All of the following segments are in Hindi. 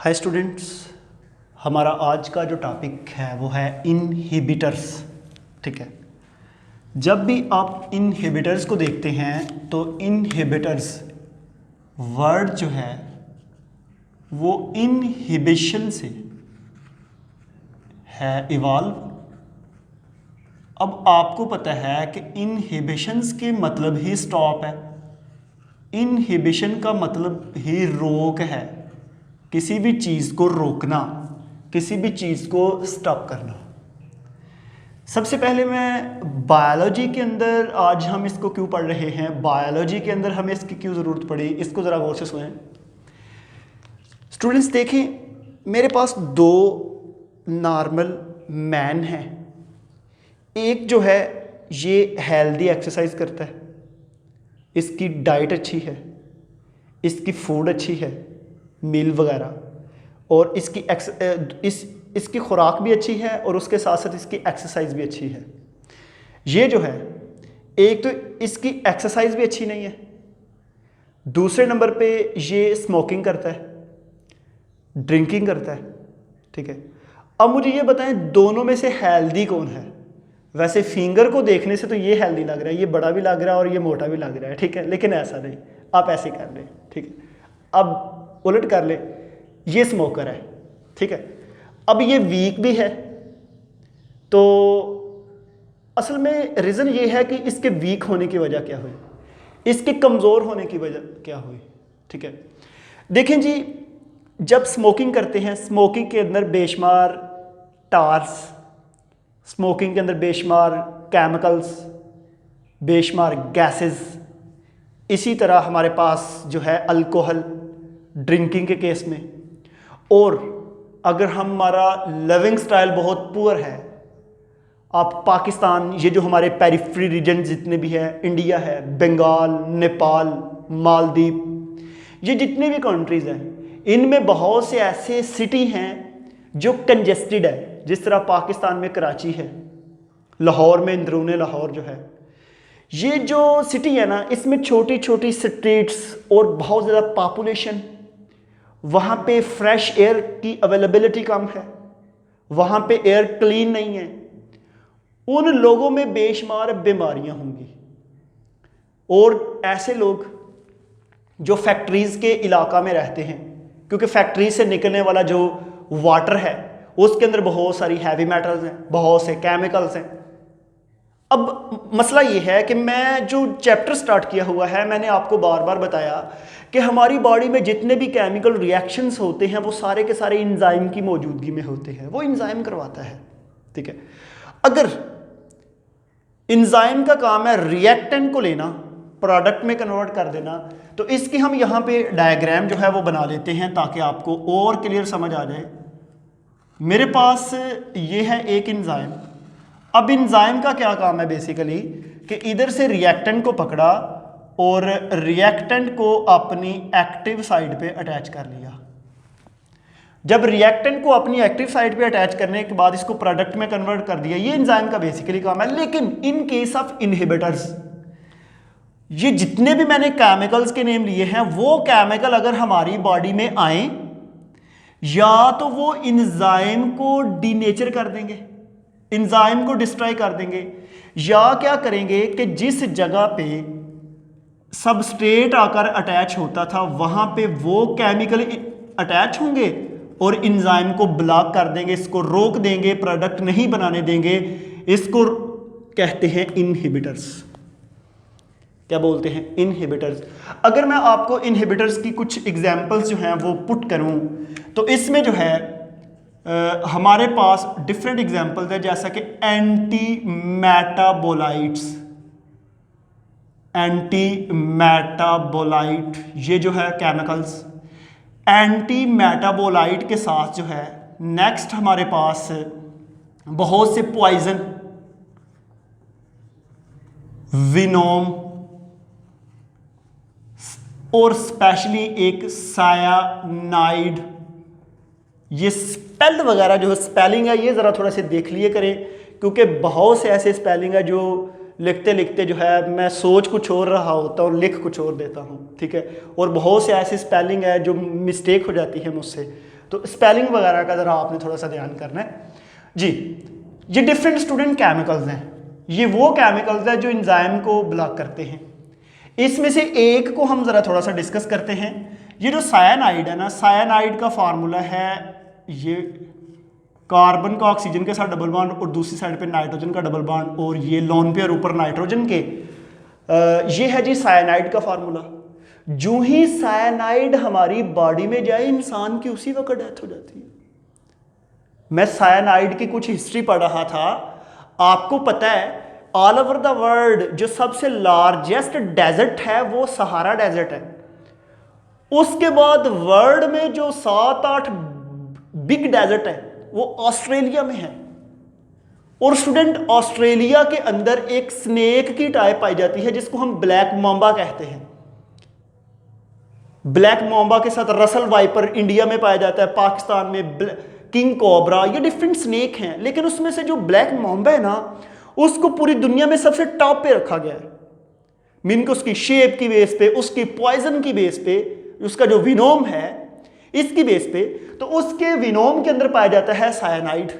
हाय स्टूडेंट्स, हमारा आज का जो टॉपिक है वो है इनहिबिटर्स। ठीक है, जब भी आप इनहिबिटर्स को देखते हैं तो इनहिबिटर्स वर्ड जो है वो इनहिबिशन से है इवॉल्व। अब आपको पता है कि इनहिबिशंस के मतलब ही स्टॉप है, इनहिबिशन का मतलब ही रोक है, किसी भी चीज़ को रोकना, किसी भी चीज़ को स्टॉप करना। सबसे पहले मैं बायोलॉजी के अंदर आज हम इसको क्यों पढ़ रहे हैं, बायोलॉजी के अंदर हमें इसकी क्यों ज़रूरत पड़ी, इसको ज़रा गौर से सुनें। स्टूडेंट्स देखें, मेरे पास दो नॉर्मल मैन हैं। एक जो है ये हेल्दी एक्सरसाइज करता है, इसकी डाइट अच्छी है, इसकी फूड अच्छी है, मील वगैरह, और इसकी खुराक भी अच्छी है और उसके साथ साथ इसकी एक्सरसाइज भी अच्छी है। ये जो है, एक तो इसकी एक्सरसाइज भी अच्छी नहीं है, दूसरे नंबर पे ये स्मोकिंग करता है, ड्रिंकिंग करता है। ठीक है, अब मुझे ये बताएं दोनों में से हेल्दी कौन है। वैसे फिंगर को देखने से तो ये हेल्दी लग रहा है, ये बड़ा भी लग रहा है और ये मोटा भी लग रहा है। ठीक है, लेकिन ऐसा नहीं, आप ऐसे कर लें। ठीक है, अब उलट कर ले, ये स्मोकर है। ठीक है, अब ये वीक भी है, तो असल में रीज़न ये है कि इसके वीक होने की वजह क्या हुई, इसके कमज़ोर होने की वजह क्या हुई। ठीक है, देखें जी, जब स्मोकिंग करते हैं, स्मोकिंग के अंदर बेशुमार टार्स, स्मोकिंग के अंदर बेशुमार केमिकल्स, बेशुमार गैसेस, इसी तरह हमारे पास जो है अल्कोहल ड्रिंकिंग के केस में। और अगर हमारा लिविंग स्टाइल बहुत पुअर है, आप पाकिस्तान, ये जो हमारे पेरिफेरी रीजन जितने भी हैं, इंडिया है, बंगाल, नेपाल, मालदीव, ये जितने भी कंट्रीज़ हैं, इनमें बहुत से ऐसे सिटी हैं जो कंजेस्टेड है। जिस तरह पाकिस्तान में कराची है, लाहौर में अंदरून लाहौर जो है, ये जो सिटी है ना, इसमें छोटी छोटी स्ट्रीट्स और बहुत ज़्यादा पॉपुलेशन, वहाँ पे फ्रेश एयर की अवेलेबिलिटी कम है, वहाँ पे एयर क्लीन नहीं है, उन लोगों में बेशुमार बीमारियाँ होंगी। और ऐसे लोग जो फैक्ट्रीज़ के इलाका में रहते हैं, क्योंकि फैक्ट्री से निकलने वाला जो वाटर है उसके अंदर बहुत सारी हैवी मेटल्स हैं, बहुत से केमिकल्स हैं। अब मसला ये है कि मैं जो चैप्टर स्टार्ट किया हुआ है, मैंने आपको बार बार बताया कि हमारी बॉडी में जितने भी केमिकल रिएक्शंस होते हैं वो सारे के सारे इंजाइम की मौजूदगी में होते हैं, वो इंजाइम करवाता है। ठीक है, अगर इंजाइम का काम है रिएक्टेंट को लेना, प्रोडक्ट में कन्वर्ट कर देना, तो इसकी हम यहाँ पे डायग्राम जो है वो बना लेते हैं ताकि आपको और क्लियर समझ आ जाए। मेरे पास ये है एक इंजाइम। अब इंजाइम का क्या काम है बेसिकली, कि इधर से रिएक्टेंट को पकड़ा और रिएक्टेंट को अपनी एक्टिव साइड पे अटैच कर लिया। जब रिएक्टेंट को अपनी एक्टिव साइड पे अटैच करने के बाद इसको प्रोडक्ट में कन्वर्ट कर दिया, ये इंजाइम का बेसिकली काम है। लेकिन इन केस ऑफ इनहिबिटर्स, ये जितने भी मैंने केमिकल्स के नेम लिए हैं, वो केमिकल अगर हमारी बॉडी में आए, या तो वो इंजाइम को डीनेचर कर देंगे, इंजाइम को डिस्ट्रॉय कर देंगे, या क्या करेंगे कि जिस जगह पे सबस्ट्रेट आकर अटैच होता था वहां पे वो केमिकल अटैच होंगे और इंजाइम को ब्लॉक कर देंगे, इसको रोक देंगे, प्रोडक्ट नहीं बनाने देंगे। इसको कहते हैं इनहिबिटर्स। क्या बोलते हैं? इनहिबिटर्स। अगर मैं आपको इनहिबिटर्स की कुछ एग्जांपल्स जो हैं वो पुट करूं, तो इसमें जो है हमारे पास डिफरेंट एग्जांपल्स है, जैसा कि एंटी मेटाबोलाइट्स। एंटी मेटाबोलाइट, ये जो है केमिकल्स, एंटी मेटाबोलाइट के साथ जो है नेक्स्ट हमारे पास बहुत से पॉइजन, विनोम, और स्पेशली एक सायानाइड। ये स्पेल वगैरह जो स्पेलिंग है, ये ज़रा थोड़ा से देख लिए करें, क्योंकि बहुत से ऐसे स्पेलिंग है जो लिखते लिखते जो है मैं सोच कुछ और रहा होता हूँ, लिख कुछ और देता हूँ। ठीक है, और बहुत से ऐसी स्पेलिंग है जो मिस्टेक हो जाती है मुझसे, तो स्पेलिंग वगैरह का ज़रा आपने थोड़ा सा ध्यान करना है जी। ये डिफरेंट स्टूडेंट केमिकल्स हैं, ये वो केमिकल्स हैं जो एंजाइम को ब्लॉक करते हैं। इसमें से एक को हम ज़रा थोड़ा सा डिस्कस करते हैं। ये जो सायानाइड है ना, सायानाइड का फार्मूला है ये कार्बन का ऑक्सीजन के साथ डबल बॉन्ड और दूसरी साइड पे नाइट्रोजन का डबल बॉन्ड और ये लोन पेयर ऊपर नाइट्रोजन के, ये है जी सायानाइड का फार्मूला। जो ही सायानाइड हमारी बॉडी में जाए इंसान की उसी वक्त डेथ हो जाती है। मैं सायानाइड की कुछ हिस्ट्री पढ़ रहा था, आपको पता है ऑल ओवर द वर्ल्ड जो सबसे लार्जेस्ट डेजर्ट है वो सहारा डेजर्ट है। उसके बाद वर्ल्ड में जो 7-8 बिग डेजर्ट है वो ऑस्ट्रेलिया में है। और स्टूडेंट ऑस्ट्रेलिया के अंदर एक स्नेक की टाइप पाई जाती है जिसको हम ब्लैक मांबा कहते हैं। ब्लैक मांबा के साथ रसल वाइपर इंडिया में पाया जाता है, पाकिस्तान में किंग कोबरा, ये डिफरेंट स्नेक हैं। लेकिन उसमें से जो ब्लैक मांबा है ना, उसको पूरी दुनिया में सबसे टॉप पे रखा गया है। मीन को उसकी शेप की बेस पे, उसकी पॉइजन की बेस पे, उसका जो विनोम है इसकी बेस पे, तो उसके विनोम के अंदर पाया जाता है सायानाइड।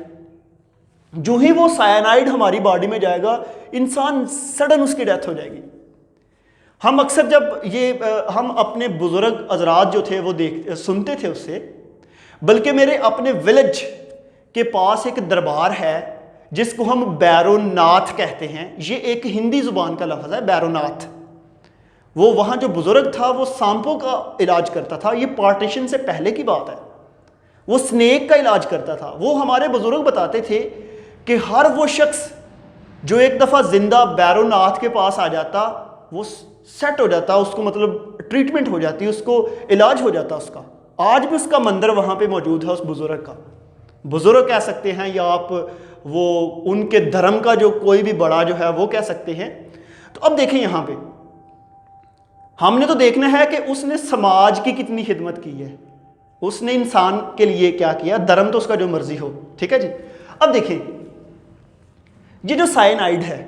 जो ही वो सायानाइड हमारी बॉडी में जाएगा इंसान सडन उसकी डेथ हो जाएगी। हम अक्सर जब ये हम अपने बुजुर्ग हजरात जो थे वो सुनते थे उससे, बल्कि मेरे अपने विलेज के पास एक दरबार है जिसको हम बैरोनाथ कहते हैं। ये एक हिंदी जुबान का लफ्ज़ है बैरोनाथ। वो वहाँ जो बुजुर्ग था वो सांपों का इलाज करता था, ये पार्टीशन से पहले की बात है। वो स्नेक का इलाज करता था। वो हमारे बुजुर्ग बताते थे कि हर वो शख्स जो एक दफ़ा जिंदा बैरोनाथ के पास आ जाता वो सेट हो जाता, उसको मतलब ट्रीटमेंट हो जाती, उसको इलाज हो जाता उसका। आज भी उसका मंदिर वहाँ पे मौजूद है उस बुजुर्ग का। बुजुर्ग कह सकते हैं या आप वो उनके धर्म का जो कोई भी बड़ा जो है वो कह सकते हैं। तो अब देखें यहाँ पे हमने तो देखना है कि उसने समाज की कितनी खिदमत की है, उसने इंसान के लिए क्या किया। धर्म तो उसका जो मर्जी हो, ठीक है जी। अब देखें ये जो साइनाइड है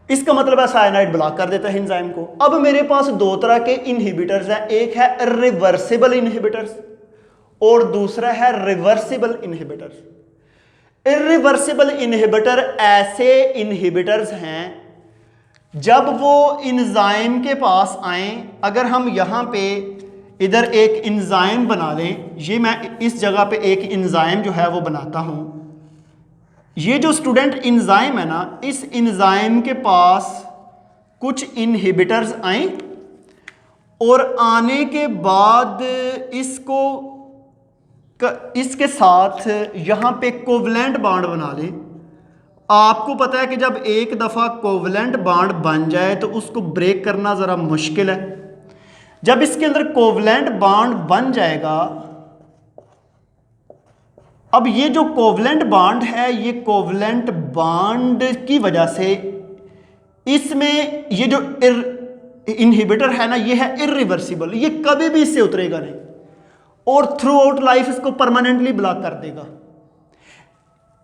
इसका मतलब है साइनाइड ब्लॉक कर देता है एंजाइम को। अब मेरे पास दो तरह के इनहिबिटर्स हैं, एक है रिवर्सिबल इनहिबिटर्स और दूसरा है रिवर्सिबल इनहिबिटर्स। इरिवर्सिबल इनहिबिटर ऐसे इनहिबिटर्स हैं जब वो एंजाइम के पास आए, अगर हम यहाँ पे इधर एक एंजाइम बना लें, ये मैं इस जगह पे एक एंजाइम जो है वो बनाता हूँ। ये जो स्टूडेंट एंजाइम है ना, इस एंजाइम के पास कुछ इनहिबिटर्स आए और आने के बाद इसके साथ यहाँ पे कोवलेंट बॉन्ड बना ले। आपको पता है कि जब एक दफ़ा कोवलेंट बॉन्ड बन जाए तो उसको ब्रेक करना ज़रा मुश्किल है। जब इसके अंदर कोवलेंट बॉन्ड बन जाएगा, अब ये जो कोवलेंट बॉन्ड है, ये कोवलेंट बॉन्ड की वजह से इसमें ये जो इनहिबिटर है ना, ये है इरिवर्सिबल, ये कभी भी इससे उतरेगा नहीं और थ्रू आउट लाइफ इसको परमानेंटली ब्लॉक कर देगा।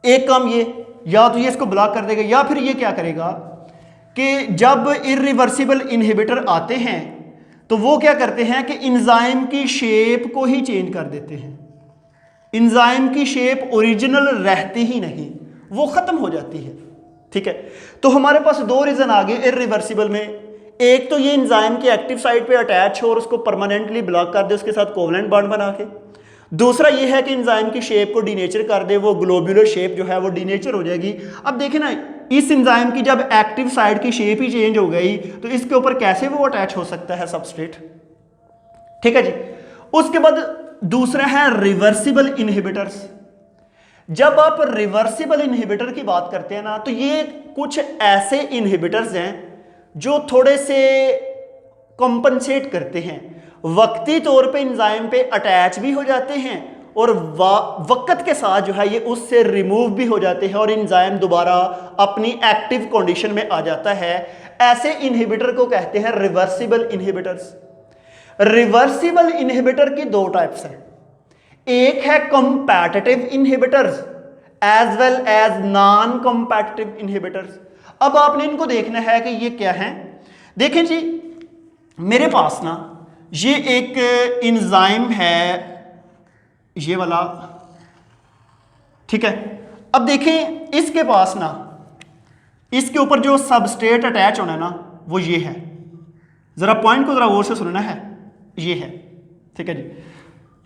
एक काम ये, या तो ये इसको ब्लॉक कर देगा या फिर ये क्या करेगा कि जब इरिवर्सिबल इनहिबिटर आते हैं तो वो क्या करते हैं कि एंजाइम की शेप को ही चेंज कर देते हैं। एंजाइम की शेप ओरिजिनल रहती ही नहीं, वो खत्म हो जाती है, ठीक है। तो हमारे पास दो रीजन आ गए इरिवर्सिबल में। एक तो ये एंजाइम की एक्टिव साइट पे अटैच हो और उसको परमानेंटली ब्लॉक कर दे उसके साथ कोवलेंट बॉन्ड बना के। दूसरा ये है कि एंजाइम की शेप को डीनेचर कर दे, वो ग्लोब्यूलर शेप जो है वो डीनेचर हो जाएगी। अब देखें ना, इस एंजाइम की जब एक्टिव साइट की शेप ही चेंज हो गई तो इसके ऊपर कैसे वो अटैच हो सकता है सबस्ट्रेट, ठीक है जी। उसके बाद दूसरा है रिवर्सिबल इनहिबिटर्स। जब आप रिवर्सिबल इनहिबिटर की बात करते हैं ना, तो ये कुछ ऐसे इनहिबिटर्स हैं जो थोड़े से कॉम्पनसेट करते हैं, वक्ती तौर पे एंजाइम पे अटैच भी हो जाते हैं और वक्त के साथ जो है ये उससे रिमूव भी हो जाते हैं और एंजाइम दोबारा अपनी एक्टिव कंडीशन में आ जाता है। ऐसे इनहिबिटर को कहते हैं रिवर्सिबल इनहिबिटर्स। रिवर्सिबल इनहिबिटर की दो टाइप्स हैं, एक है competitive inhibitors as well as non competitive inhibitors. अब आपने इनको देखना है कि ये क्या है। देखें जी, मेरे पास ना ये एक एंजाइम है ये वाला, ठीक है। अब देखें इसके पास ना, इसके ऊपर जो सबस्ट्रेट अटैच होना है ना वो ये है। जरा पॉइंट को जरा गौर से सुनना है, ये है, ठीक है जी।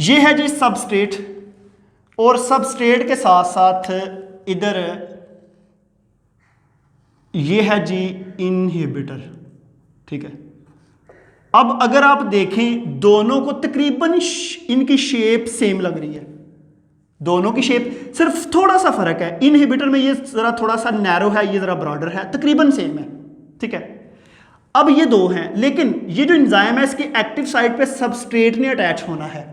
ये है जी सबस्ट्रेट, और सबस्ट्रेट के साथ साथ इधर ये है जी इनहिबिटर, ठीक है। अब अगर आप देखें दोनों को तकरीबन इनकी शेप सेम लग रही है, दोनों की शेप, सिर्फ थोड़ा सा फर्क है। इनहिबिटर में ये जरा थोड़ा सा नैरो है, ये जरा ब्रॉडर है, तकरीबन सेम है, ठीक है। अब ये दो हैं, लेकिन ये जो एंजाइम है इसकी एक्टिव साइट पे सबस्ट्रेट ने अटैच होना है,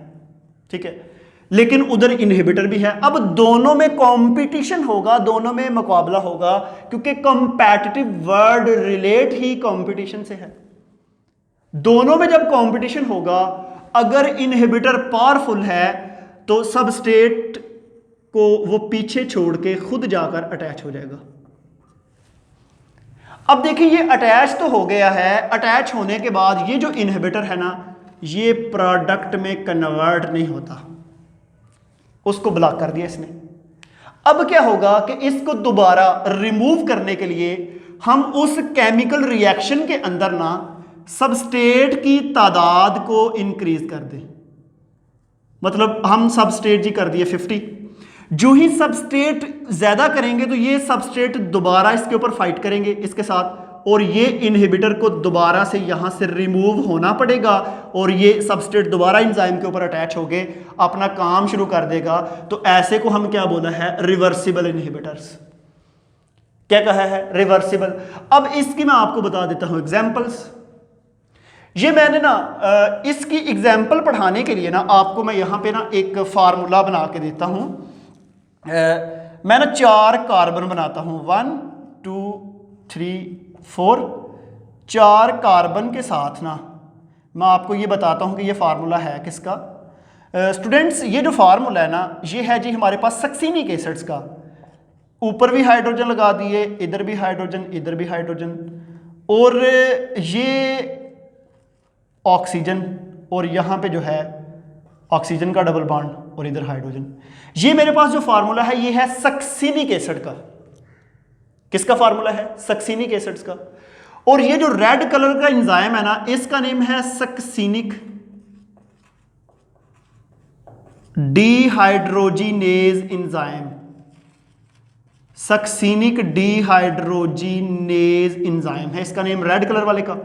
ठीक है, लेकिन उधर इनहिबिटर भी है। अब दोनों में कंपटीशन होगा, दोनों में मुकाबला होगा, क्योंकि कंपैटिटिव वर्ड रिलेट ही कंपटीशन से है। दोनों में जब कंपटीशन होगा, अगर इनहिबिटर पावरफुल है तो सबस्ट्रेट को वो पीछे छोड़ के खुद जाकर अटैच हो जाएगा। अब देखिए ये अटैच तो हो गया है, अटैच होने के बाद ये जो इनहिबिटर है ना, ये प्रोडक्ट में कन्वर्ट नहीं होता, उसको ब्लॉक कर दिया इसने। अब क्या होगा कि इसको दोबारा रिमूव करने के लिए हम उस केमिकल रिएक्शन के अंदर ना सबस्ट्रेट की तादाद को इंक्रीज कर दें। मतलब हम सबस्ट्रेट जी कर दिए 50, जो ही सबस्ट्रेट ज्यादा करेंगे तो ये सबस्ट्रेट दोबारा इसके ऊपर फाइट करेंगे इसके साथ, और ये इनहिबिटर को दोबारा से यहां से रिमूव होना पड़ेगा, और ये सबस्ट्रेट दोबारा एंजाइम के ऊपर अटैच होके अपना काम शुरू कर देगा। तो ऐसे को हम क्या बोला है, रिवर्सिबल इनहिबिटर्स। क्या कहा है, रिवर्सिबल। अब इसकी मैं आपको बता देता हूं एग्जांपल्स। ये मैंने ना इसकी एग्जाम्पल पढ़ाने के लिए ना आपको मैं यहाँ पे ना एक फार्मूला बना के देता हूँ। मैं ना 4 कार्बन बनाता हूँ, 1 2 3 4, 4 कार्बन के साथ ना मैं आपको ये बताता हूँ कि ये फार्मूला है किसका। स्टूडेंट्स ये जो फार्मूला है ना, ये है जी हमारे पास सक्सीनिक एसिड्स का। ऊपर भी हाइड्रोजन लगा दिए, इधर भी हाइड्रोजन, इधर भी हाइड्रोजन, और ये ऑक्सीजन, और यहाँ पे जो है ऑक्सीजन का डबल बॉन्ड, और इधर हाइड्रोजन। ये मेरे पास जो फार्मूला है ये है सक्सीनिक एसिड का। किसका फार्मूला है, सक्सीनिक एसिड्स का। और ये जो रेड कलर का एंजाइम है ना, इसका नेम है succinic dehydrogenase enzyme. Succinic dehydrogenase enzyme है इसका नेम, रेड कलर वाले का।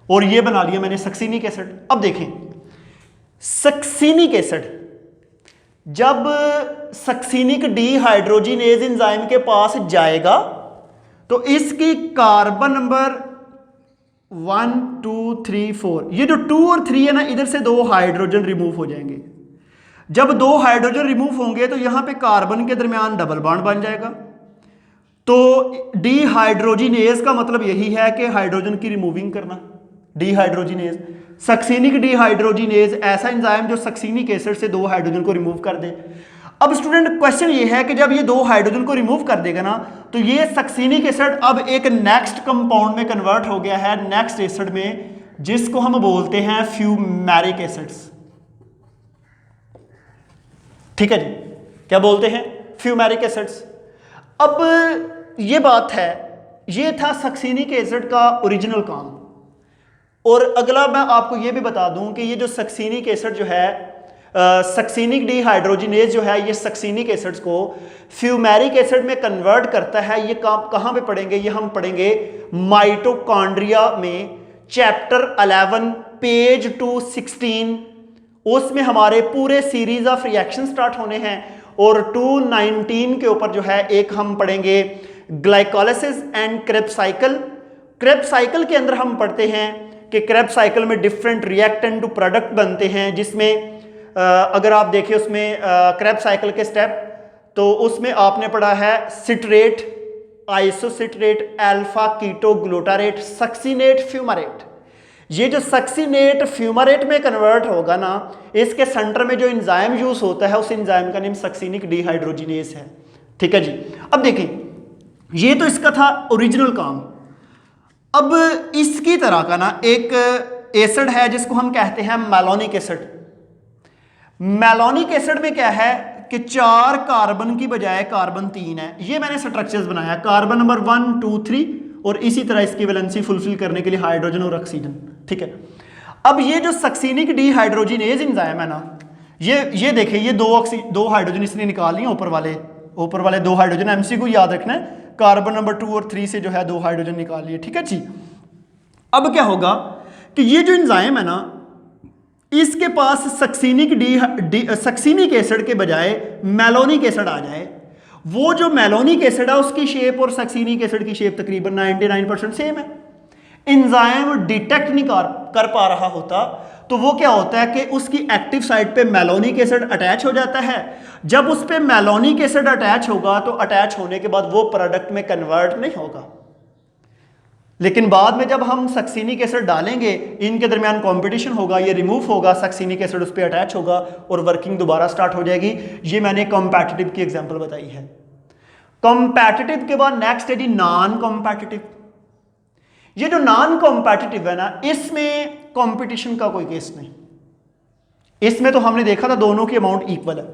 और ये बना लिया मैंने सक्सीनिक एसिड। अब देखें सक्सीनिक एसिड जब सक्सीनिक डिहाइड्रोजिनेज एंजाइम के पास जाएगा तो इसकी कार्बन नंबर 1 2 3 4, ये जो 2 और 3 है ना, इधर से 2 हाइड्रोजन रिमूव हो जाएंगे। जब 2 हाइड्रोजन रिमूव होंगे तो यहां पे कार्बन के दरमियान डबल बॉन्ड बन जाएगा। तो डिहाइड्रोजिनेज का मतलब यही है कि हाइड्रोजन की रिमूविंग करना। डिहाइड्रोजिनेज, सक्सीनिक डिहाइड्रोजिनेज ऐसा एंजाइम जो सक्सीनिक एसिड से 2 हाइड्रोजन को रिमूव कर दे। अब स्टूडेंट क्वेश्चन ये है कि जब ये 2 हाइड्रोजन को रिमूव कर देगा ना, तो ये सक्सीनिक एसिड अब एक नेक्स्ट कंपाउंड में कन्वर्ट हो गया है, नेक्स्ट एसिड में, जिसको हम बोलते हैं फ्यूमेरिक एसिड्स। ठीक है जी, क्या बोलते हैं, फ्यूमेरिक एसिड्स। अब ये बात है, ये था सक्सीनिक एसिड का ओरिजिनल काम। और अगला मैं आपको ये भी बता दूं कि ये जो सक्सीनिक एसिड जो है, सक्सीनिक डिहाइड्रोजिनेज जो है, ये सक्सीनिक एसिड्स को फ्यूमेरिक एसिड में कन्वर्ट करता है। ये कहां पे पढ़ेंगे, ये हम पढ़ेंगे माइटोकॉन्ड्रिया में, चैप्टर 11 पेज 216। उसमें हमारे पूरे सीरीज ऑफ रिएक्शन स्टार्ट होने हैं। और 219 के ऊपर जो है एक हम पढ़ेंगे glycolysis and Krebs cycle. Krebs cycle के अंदर हम पढ़ते हैं कि क्रेब्स साइकिल में डिफरेंट रिएक्टेंट टू प्रोडक्ट बनते हैं, जिसमें अगर आप देखिए उसमें क्रेब्स साइकिल के स्टेप, तो उसमें आपने पढ़ा है citrate, isocitrate, alpha keto glutarate, succinate, fumarate. ये जो सक्सीनेट फ्यूमारेट में कन्वर्ट होगा ना, इसके सेंटर में जो एंजाइम यूज होता है उस एंजाइम का नेम सक्सीनिक डिहाइड्रोजिनेज है। ठीक है जी। अब देखें, ये तो इसका था ओरिजिनल काम। अब इसकी तरह का ना एक एसिड है जिसको हम कहते हैं मैलोनिक एसिड। मेलोनिक एसिड में क्या है कि 4 कार्बन की बजाय कार्बन 3 है। ये मैंने स्ट्रक्चर्स बनाया, कार्बन नंबर 1 2 3 और इसी तरह इसकी वैलेंसी फुलफिल करने के लिए हाइड्रोजन और ऑक्सीजन। ठीक है, अब ये जो सक्सीनिक डिहाइड्रोजिनेज एंजाइम है ना, ये देखिए, ये दो हाइड्रोजन इसने निकाल लिए, ऊपर वाले 2 हाइड्रोजन, एमसी को याद रखना है, कार्बन नंबर 2 और 3 से जो है 2 हाइड्रोजन निकाल लिए। ठीक है जी। अब क्या होगा कि ये जो एंजाइम है ना, इसके पास सक्सीनिक एसिड के बजाय मेलोनिक एसिड आ जाए, वो जो मेलोनिक एसिड है उसकी शेप और सक्सीनिक एसिड की शेप तकरीबन 99% सेम है। एंजाइम डिटेक्ट नहीं कर पा रहा होता, तो वो क्या होता है कि उसकी एक्टिव साइट पे मेलोनिक एसिड अटैच हो जाता है। जब उस पे मेलोनिक एसिड अटैच होगा तो अटैच होने के बाद वो प्रोडक्ट में कन्वर्ट नहीं होगा, लेकिन बाद में जब हम सक्सीनिक एसिड डालेंगे, इनके दरमियान कंपटीशन होगा, ये रिमूव होगा, सक्सीनिक एसिड उस पर अटैच होगा और वर्किंग दोबारा स्टार्ट हो जाएगी। ये मैंने कॉम्पैटिटिव की एग्जांपल बताई है। कॉम्पैटिटिव के बाद नेक्स्ट है जी नॉन कॉम्पैटिटिव। ये जो नॉन कॉम्पैटिटिव है ना, इसमें कंपटीशन का कोई केस नहीं। इसमें तो हमने देखा था दोनों की अमाउंट इक्वल है।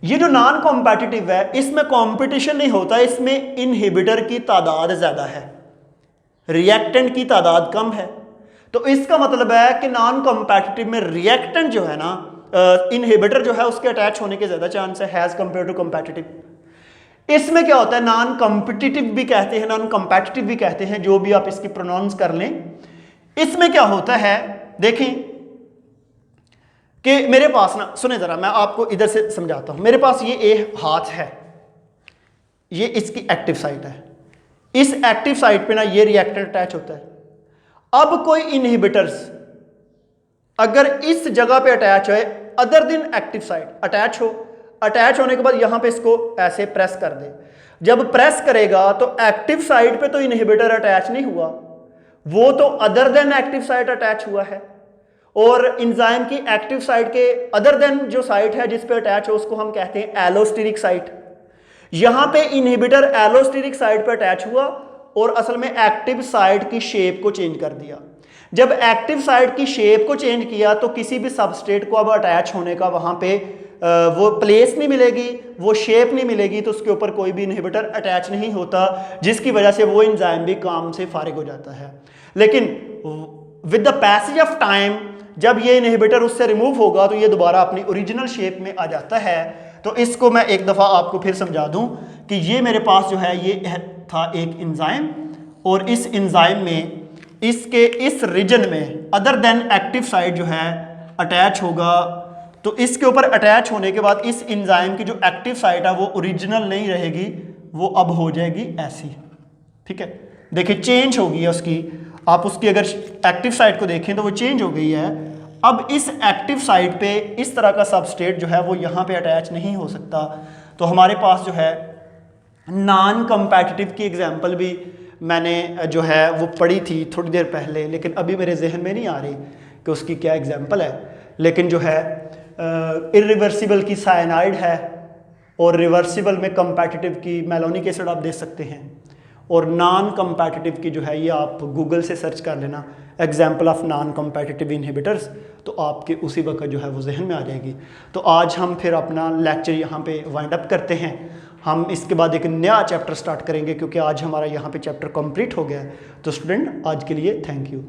ये जो नॉन कॉम्पैटिटिव है, इसमें कंपटीशन नहीं होता, इसमें इनहिबिटर की तादाद ज्यादा है, रिएक्टेंट की तादाद कम है। तो इसका मतलब है कि नॉन कॉम्पैटिटिव में रिएक्टेंट जो है ना, इनहिबिटर जो है उसके अटैच होने के ज्यादा चांस है एज कंपेयर टू कॉम्पैटिटिव। इसमें क्या होता है, नॉन कॉम्पिटिटिव भी कहते हैं, नॉन कॉम्पैटिटिव भी कहते हैं, जो भी आप इसकी प्रोनाउंस कर लें। इसमें क्या होता है, देखें कि मेरे पास ना, सुने जरा, मैं आपको इधर से समझाता हूं। मेरे पास ये ए हाथ है, ये इसकी एक्टिव साइट है, इस एक्टिव साइट पे ना ये रिएक्टेंट अटैच होता है। अब कोई इनहिबिटर्स अगर इस जगह पे अटैच है, other than active site attach हो, अटैच होने के बाद यहां पे इसको ऐसे प्रेस कर दे, जब प्रेस करेगा तो एक्टिव साइट पे तो इनहिबिटर अटैच नहीं हुआ, वो तो other than active site attach हुआ है। और एंजाइम की एक्टिव साइट के अदर देन जो साइट है जिस पे अटैच हो, उसको हम कहते हैं एलोस्टेरिक साइट। यहां पे इनहिबिटर एलोस्टेरिक साइट पे अटैच हुआ और असल में एक्टिव साइट की शेप को चेंज कर दिया। जब एक्टिव साइट की शेप को चेंज किया तो किसी भी सबस्ट्रेट को अब अटैच होने का वहां पे वो प्लेस नहीं मिलेगी, वो शेप नहीं मिलेगी, तो उसके ऊपर कोई भी इनहिबिटर अटैच नहीं होता, जिसकी वजह से वो एंजाइम भी काम से फारिग हो जाता है। लेकिन with the passage of time जब ये इनहिबिटर उससे रिमूव होगा तो ये दोबारा अपनी ओरिजिनल शेप में आ जाता है। तो इसको मैं एक दफ़ा आपको फिर समझा दूं कि ये मेरे पास जो है ये था एक एंजाइम, और इस एंजाइम में इसके इस रीजन में अदर देन एक्टिव साइट जो है अटैच होगा, तो इसके ऊपर अटैच होने के बाद इस एंजाइम की जो एक्टिव साइट है वो ओरिजिनल नहीं रहेगी, वो अब हो जाएगी ऐसी। ठीक है, देखिए चेंज हो गई है उसकी, आप उसकी अगर एक्टिव साइट को देखें तो वो चेंज हो गई है। अब इस एक्टिव साइट पे इस तरह का सबस्ट्रेट जो है वो यहाँ पे अटैच नहीं हो सकता। तो हमारे पास जो है नॉन कॉम्पैटिटिव की एग्जांपल भी मैंने जो है वो पढ़ी थी थोड़ी देर पहले, लेकिन अभी मेरे जहन में नहीं आ रही कि उसकी क्या एग्जांपल है। लेकिन जो है इरिवर्सिबल की साइनाइड है, और रिवर्सिबल में कॉम्पैटिटिव की मेलोनिक एसिड आप दे सकते हैं, और नॉन कॉम्पैटिटिव की जो है ये आप गूगल से सर्च कर लेना example of non competitive inhibitors, तो आपके उसी वक्त जो है वो जहन में आ जाएगी। तो आज हम फिर अपना लेक्चर यहाँ पे वाइंड अप करते हैं। हम इसके बाद एक नया चैप्टर स्टार्ट करेंगे, क्योंकि आज हमारा यहाँ पे चैप्टर कंप्लीट हो गया है। तो स्टूडेंट आज के लिए थैंक यू।